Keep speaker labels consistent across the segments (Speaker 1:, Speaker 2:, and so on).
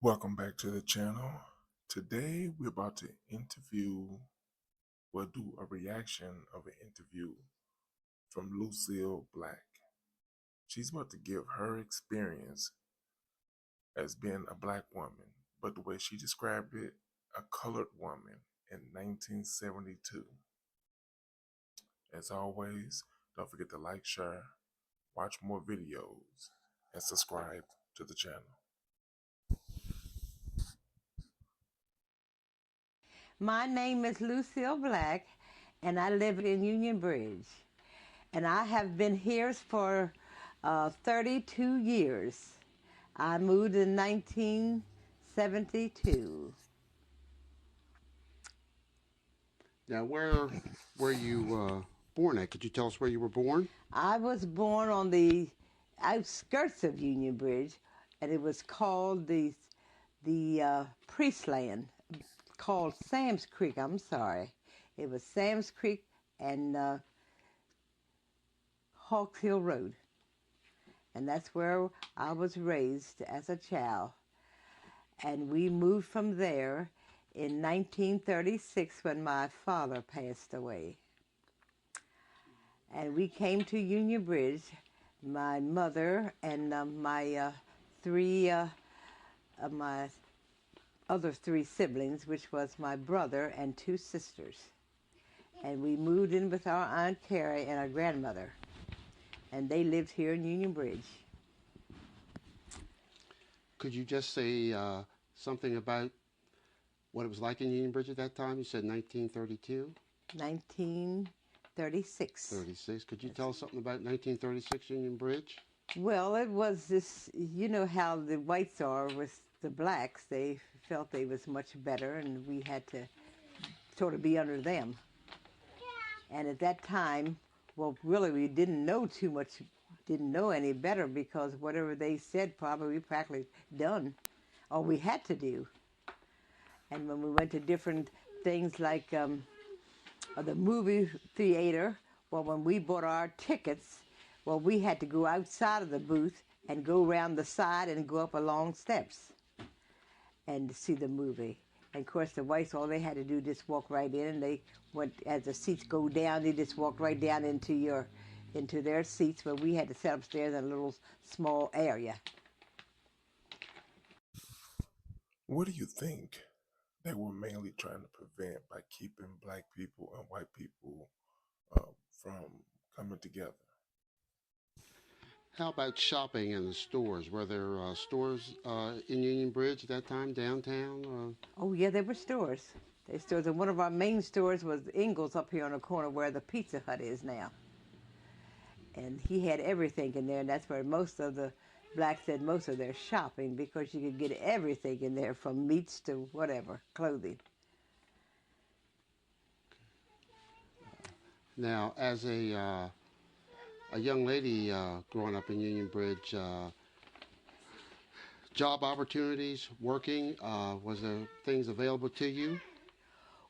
Speaker 1: Welcome back to the channel. Today we're about to do a reaction of an interview from Lucielle Black. She's about to give her experience as being a black woman, but the way she described it, a colored woman in 1972. As always, don't forget to like, share, watch more videos, and subscribe to the channel.
Speaker 2: My name is Lucielle Black, and I live in Union Bridge. And I have been here for 32 years. I moved in 1972.
Speaker 3: Now, where were you born at? Could you tell us where you were born?
Speaker 2: I was born on the outskirts of Union Bridge, and it was called the Priestland, called Sam's Creek. I'm sorry, it was Sam's Creek and Hawks Hill Road. And that's where I was raised as a child. And we moved from there in 1936 when my father passed away. And we came to Union Bridge, my mother and my other three siblings, which was my brother and two sisters. And we moved in with our Aunt Carrie and our grandmother. And they lived here in Union Bridge.
Speaker 3: Could you just say something about what it was like in Union Bridge at that time? You said 1932?
Speaker 2: 1936.
Speaker 3: 36. Could you tell us something about 1936 Union Bridge?
Speaker 2: Well, it was this, you know how the whites are with the blacks. They felt they was much better, and we had to sort of be under them. And at that time, well, really, we didn't know too much, didn't know any better, because whatever they said probably we practically done, or we had to do. And when we went to different things like the movie theater, well, when we bought our tickets, well, we had to go outside of the booth and go around the side and go up a long steps and see the movie. And of course, the whites, all they had to do just walk right in, and they went, as the seats go down, they just walked right down into their seats, but we had to sit upstairs in a little small area.
Speaker 1: What do you think they were mainly trying to prevent by keeping black people and white people from coming together?
Speaker 3: How about shopping in the stores? Were there stores in Union Bridge at that time, downtown?
Speaker 2: Oh, yeah, there were stores. There were stores, and one of our main stores was Ingles up here on the corner where the Pizza Hut is now. And he had everything in there, and that's where most of the blacks did most of their shopping, because you could get everything in there, from meats to whatever, clothing.
Speaker 3: Now, as a young lady growing up in Union Bridge, job opportunities, working, was there things available to you?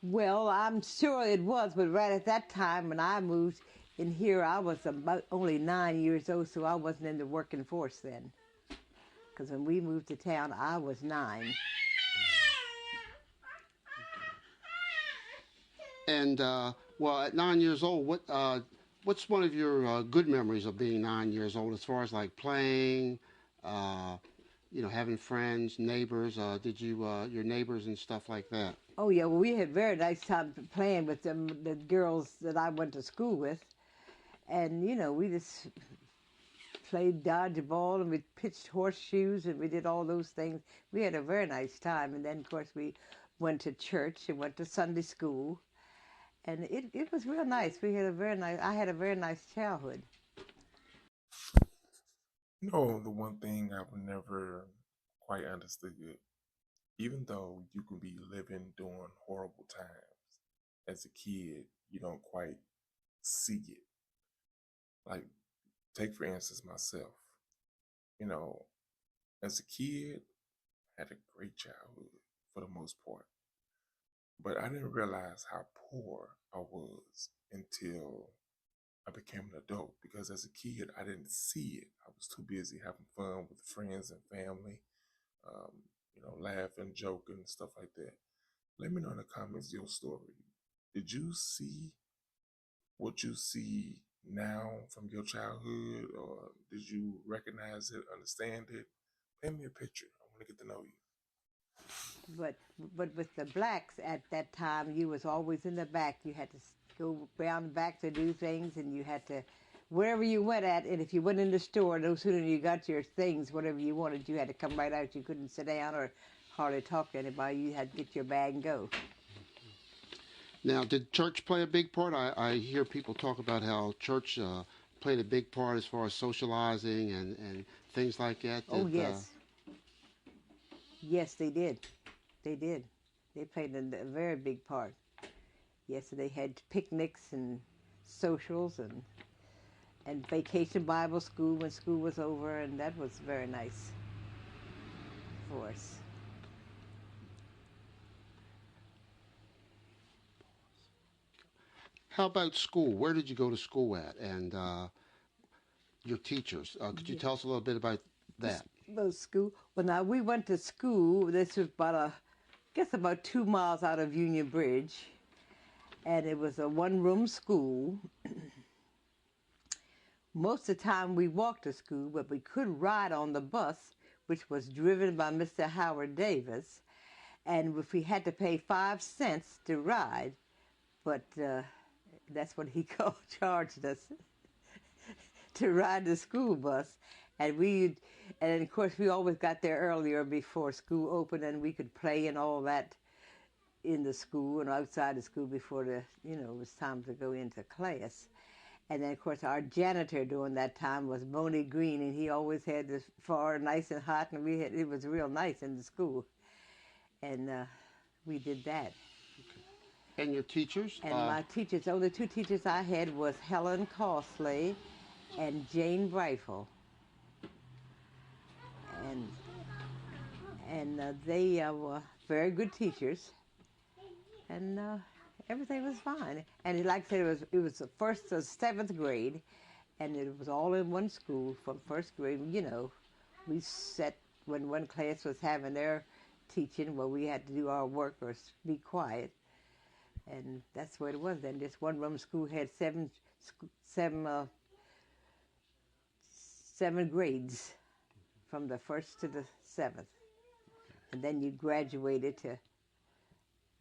Speaker 2: Well, I'm sure it was, but right at that time when I moved in here, I was about only 9 years old, so I wasn't in the working force then. Because when we moved to town, I was 9.
Speaker 3: And well, at 9 years old, what's one of your good memories of being 9 years old, as far as like playing, uh, having friends, neighbors? Did you your neighbors and stuff like that?
Speaker 2: Oh, yeah, well, we had very nice time playing with them, the girls that I went to school with. And, you know, we just played dodgeball, and we pitched horseshoes, and we did all those things. We had a very nice time. And then, of course, we went to church and went to Sunday school. And it was real nice. I had a very nice childhood.
Speaker 1: You know, the one thing I've never quite understood, even though you can be living during horrible times, as a kid, you don't quite see it. Like, take for instance myself. You know, as a kid, I had a great childhood for the most part. But I didn't realize how poor I was until I became an adult, because as a kid, I didn't see it. I was too busy having fun with friends and family, um, laugh and joke and stuff like that. Let me know in the comments your story. Did you see what you see now from your childhood, or did you recognize it, understand it? Paint me a picture. I want to get to know you.
Speaker 2: But but with the blacks at that time, you was always in the back. You had to go around the back to do things, and you had to wherever you went at. And if you went in the store, no sooner you got your things, whatever you wanted, you had to come right out. You couldn't sit down or hardly talk to anybody. You had to get your bag and go.
Speaker 3: Now, did church play a big part? I hear people talk about how church played a big part as far as socializing and things like that.
Speaker 2: Oh yes, yes they did. They did. They played a very big part. Yes, they had picnics and socials and vacation Bible school when school was over, and that was very nice for us.
Speaker 3: How about school? Where did you go to school at? And your teachers. Could you
Speaker 2: Yeah.
Speaker 3: tell us a little bit about that?
Speaker 2: About school. Well, now we went to school. This was I guess about 2 miles out of Union Bridge, and it was a one-room school. Most of the time we walked to school, but we could ride on the bus, which was driven by Mr. Howard Davis. And if we had to pay 5 cents to ride, but that's what he charged us to ride the school bus. And of course we always got there earlier before school opened, and we could play and all that in the school and outside the school before it was time to go into class. And then, of course, our janitor during that time was Boney Green, and he always had this floor nice and hot, and it was real nice in the school. And we did that.
Speaker 3: And your teachers?
Speaker 2: And my teachers, the two teachers I had was Helen Costley and Jane Breifel. And they were very good teachers. And everything was fine. And like I said, it was the first to seventh grade, and it was all in one school from first grade. We sat when one class was having their teaching, where we had to do our work or be quiet, and that's where it was. Then this one-room school had seven grades, from the first to the seventh, and then you graduated to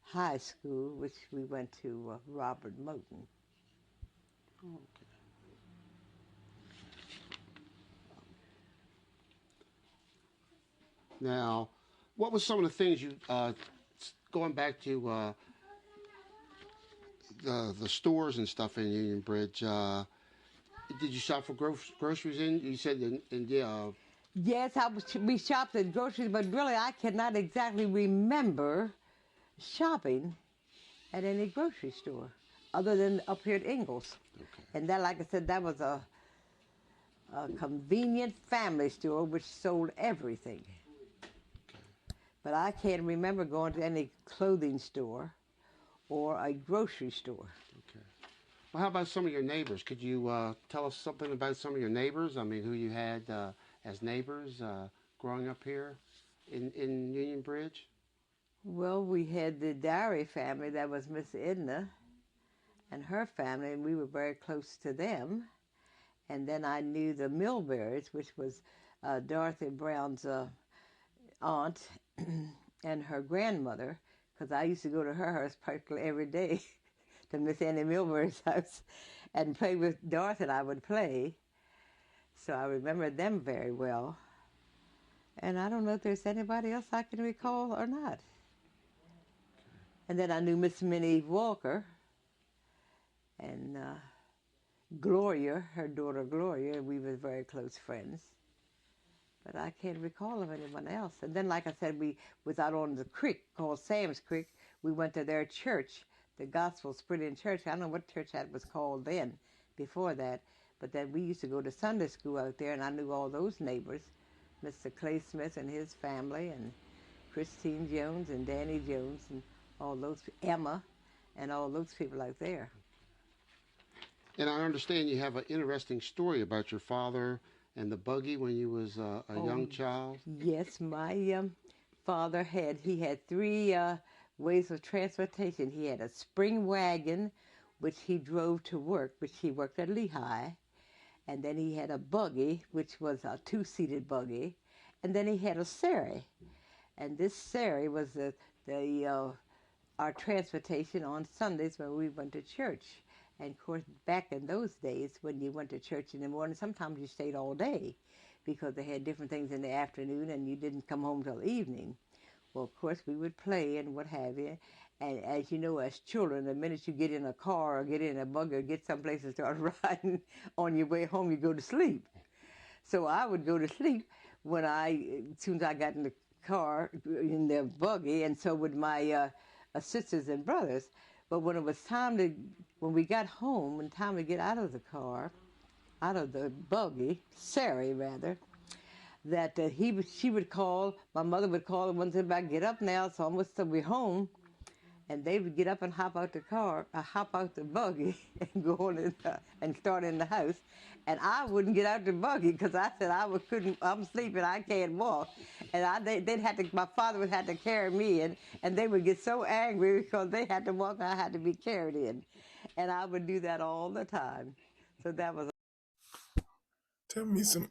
Speaker 2: high school, which we went to Robert Moton.
Speaker 3: Okay. Now, what was some of the things you, going back to the stores and stuff in Union Bridge, did you shop for groceries in? You said
Speaker 2: Yes, we shopped at groceries, but really I cannot exactly remember shopping at any grocery store other than up here at Ingalls.
Speaker 3: Okay.
Speaker 2: And that, like I said, that was a convenient family store which sold everything. But I can't remember going to any clothing store or a grocery store.
Speaker 3: Okay. Well, how about some of your neighbors? Could you tell us something about some of your neighbors? I mean, who you had as neighbors growing up here in Union Bridge?
Speaker 2: Well, we had the Dowry family. That was Miss Edna and her family, and we were very close to them. And then I knew the Milberries, which was Dorothy Brown's aunt and her grandmother, because I used to go to her house practically every day, to Miss Annie Milberry's house, and play with Dorothy, and I would play. So I remember them very well. And I don't know if there's anybody else I can recall or not. And then I knew Miss Minnie Walker and Gloria, her daughter Gloria. We were very close friends. But I can't recall of anyone else. And then, like I said, we was out on the creek called Sam's Creek. We went to their church, the Gospel Spreading Church. I don't know what church that was called then, before that. But then we used to go to Sunday school out there, and I knew all those neighbors, Mr. Clay Smith and his family, and Christine Jones and Danny Jones, and all those, Emma, and all those people out there.
Speaker 3: And I understand you have an interesting story about your father and the buggy when you was a young child.
Speaker 2: Yes, my father he had three ways of transportation. He had a spring wagon, which he drove to work, which he worked at Lehigh. And then he had a buggy, which was a two-seated buggy. And then he had a surrey. And this surrey was our transportation on Sundays when we went to church. And of course, back in those days, when you went to church in the morning, sometimes you stayed all day because they had different things in the afternoon and you didn't come home till evening. Well, of course, we would play and what have you. And as you know, as children, the minute you get in a car or get in a buggy or get someplace and start riding, on your way home, you go to sleep. So I would go to sleep as soon as I got in the car, in the buggy, and so would my sisters and brothers. But when it was when we got home and time to get out of the car, out of the buggy, Sari rather, that she would call, my mother would call and once about get up now, it's almost till we're home. And they would get up and hop out the car, hop out the buggy, and go on and start in the house. And I wouldn't get out the buggy because I said I'm sleeping, I can't walk. And my father would have to carry me in, and they would get so angry because they had to walk and I had to be carried in. And I would do that all the time. So that was
Speaker 1: Tell me some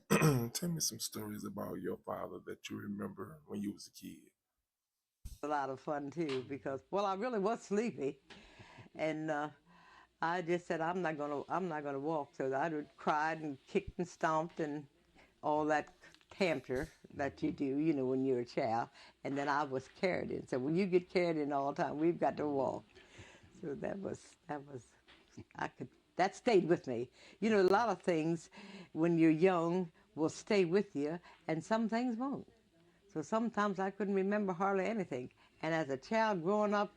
Speaker 1: tell me some stories about your father that you remember when you was a kid.
Speaker 2: a lot of fun too because, well, I really was sleepy. And I just said I'm not gonna walk. So I would cry and kicked and stomped and all that tamper that you do, when you're a child. And then I was carried in. So when you get carried in all the time, we've got to walk. So I could that stayed with me. A lot of things when you're young will stay with you, and some things won't. So sometimes I couldn't remember hardly anything. And as a child growing up,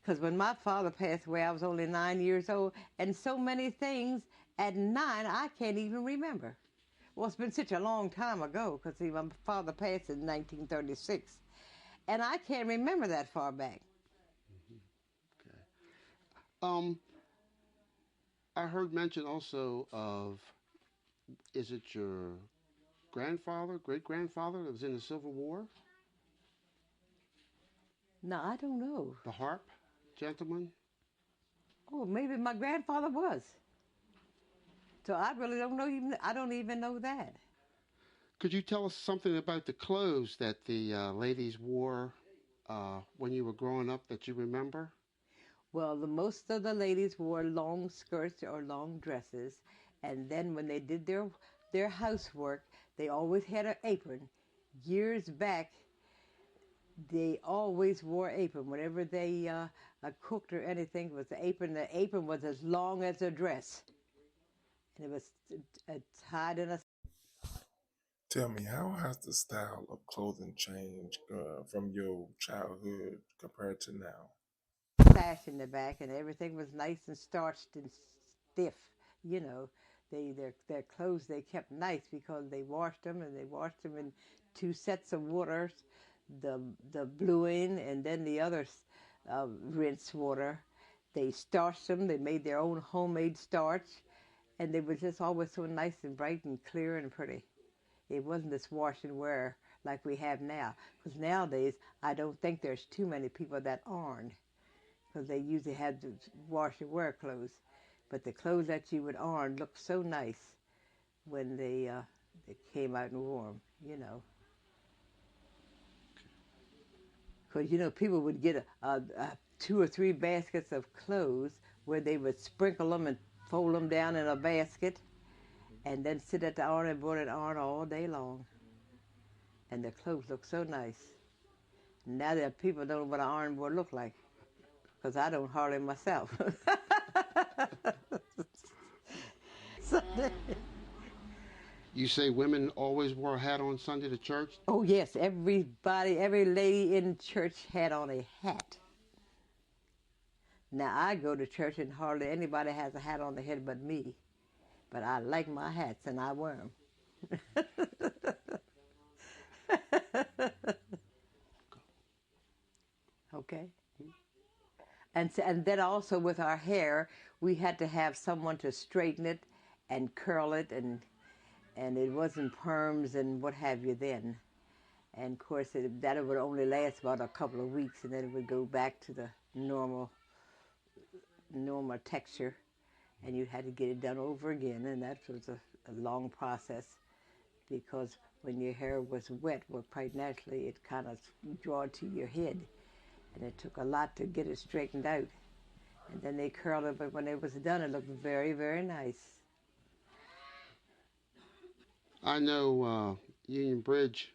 Speaker 2: because when my father passed away, I was only 9 years old, and so many things at 9 I can't even remember. Well, it's been such a long time ago, because my father passed in 1936, and I can't remember that far back.
Speaker 3: Okay. Um, I heard mention also of, is it your grandfather, great grandfather that was in the Civil War?
Speaker 2: No, I don't know.
Speaker 3: The harp gentleman?
Speaker 2: Oh, maybe my grandfather was. So I really don't know. I don't even know that.
Speaker 3: Could you tell us something about the clothes that the ladies wore when you were growing up that you remember?
Speaker 2: Well, most of the ladies wore long skirts or long dresses, and then when they did their housework, they always had an apron. Years back, they always wore apron whenever they cooked or anything. It was the apron. The apron was as long as a dress, and it was tied in a
Speaker 1: Tell me, how has the style of clothing changed from your childhood compared to now?
Speaker 2: sash in the back, and everything was nice and starched and stiff. You know, their clothes they kept nice because they washed them, and they washed them in two sets of waters, the bluing and then the other rinse water. They starched them. They made their own homemade starch, and they were just always so nice and bright and clear and pretty. It wasn't this wash and wear like we have now. Because nowadays, I don't think there's too many people that aren't, because they usually had to wash and wear clothes. But the clothes that you would iron looked so nice when they came out and wore them. Because, people would get a 2 or 3 baskets of clothes where they would sprinkle them and fold them down in a basket and then sit at the ironing board and iron all day long. And the clothes look so nice. Now that people don't know what an iron board look like, because I don't hardly myself. So,
Speaker 3: You say women always wore a hat on Sunday to church?
Speaker 2: oh yes, every lady in church had on a hat. Now I go to church and hardly anybody has a hat on their head but me. But I like my hats and I wear them. Okay. And then also with our hair, we had to have someone to straighten it and curl it, and it wasn't perms and what have you then. And of course, that would only last about a couple of weeks, and then it would go back to the normal texture, and you had to get it done over again, and that was a long process because when your hair was wet, well, quite naturally, it kind of draw to your head, and it took a lot to get it straightened out. And then they curled it, but when it was done, it looked very, very nice.
Speaker 3: I know Union Bridge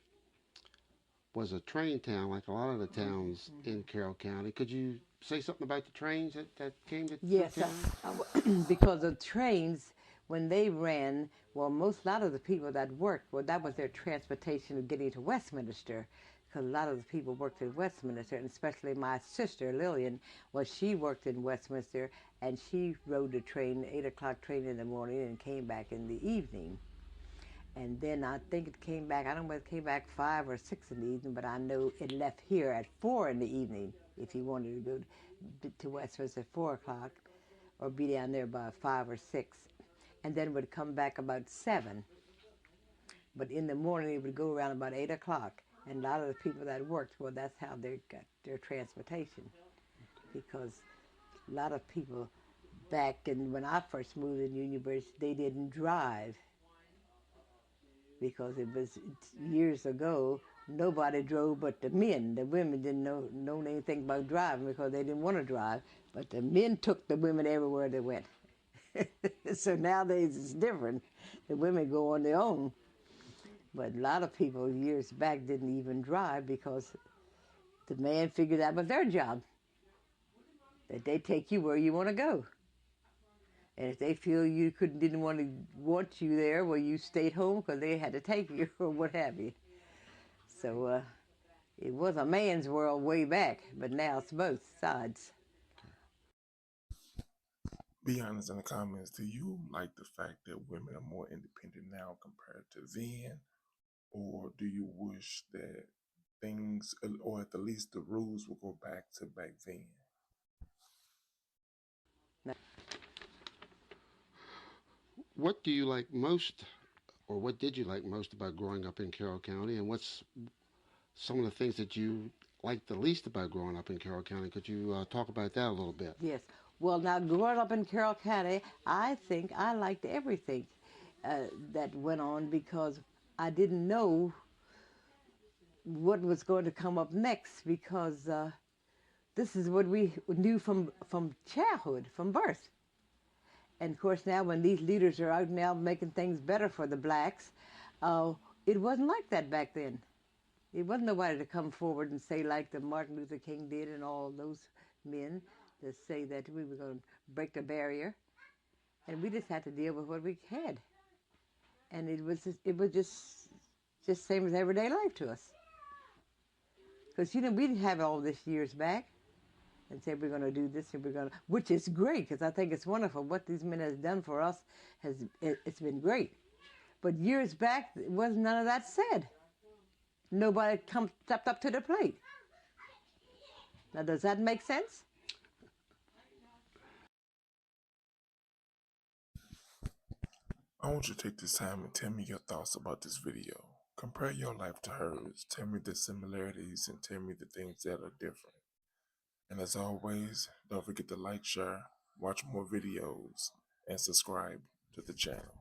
Speaker 3: was a train town, like a lot of the towns in Carroll County. Could you say something about the trains that came to
Speaker 2: Yes, because the trains, when they ran, well, a lot of the people that worked, well, that was their transportation of getting to Westminster, because a lot of the people worked in Westminster, and especially my sister Lillian, well, she worked in Westminster, and she rode the train, 8 o'clock train in the morning, and came back in the evening. And then I think it came back, I don't know whether it came back 5 or 6 in the evening, but I know it left here at 4 in the evening if you wanted to go to Westminster at 4 o'clock or be down there by 5 or 6. And then it would come back about 7. But in the morning it would go around about 8 o'clock. And a lot of the people that worked, well, that's how they got their transportation. Because a lot of people back when I first moved in Union Bridge, they didn't drive because it was years ago. Nobody drove but the men. The women didn't know anything about driving because they didn't want to drive. But the men took the women everywhere they went. So nowadays it's different. The women go on their own. But a lot of people years back didn't even drive because the man figured that was their job. That they take you where you want to go. And if they feel you didn't want you there, well, you stayed home because they had to take you or what have you. So it was a man's world way back, but now it's both sides.
Speaker 1: Be honest in the comments. Do you like the fact that women are more independent now compared to then? Or do you wish that things, or at the least the rules, will go back to back then?
Speaker 3: What do you like most, or what did you like most about growing up in Carroll County, and what's some of the things that you like the least about growing up in Carroll County? Could you talk about that a little bit?
Speaker 2: Yes. Well, now growing up in Carroll County, I think I liked everything that went on because I didn't know what was going to come up next because this is what we knew from childhood, from birth. And of course now when these leaders are out now making things better for the blacks, it wasn't like that back then. It wasn't nobody to come forward and say like the Martin Luther King did and all those men to say that we were going to break the barrier. And we just had to deal with what we had. And it was just same as everyday life to us. Because, we didn't have all this years back and said we're going to do this and which is great because I think it's wonderful. What these men has done for us, it's been great. But years back, it wasn't none of that said. Nobody stepped up to the plate. Now, does that make sense?
Speaker 1: I want you to take this time and tell me your thoughts about this video. Compare your life to hers. Tell me the similarities and tell me the things that are different. And as always, don't forget to like, share, watch more videos, and subscribe to the channel.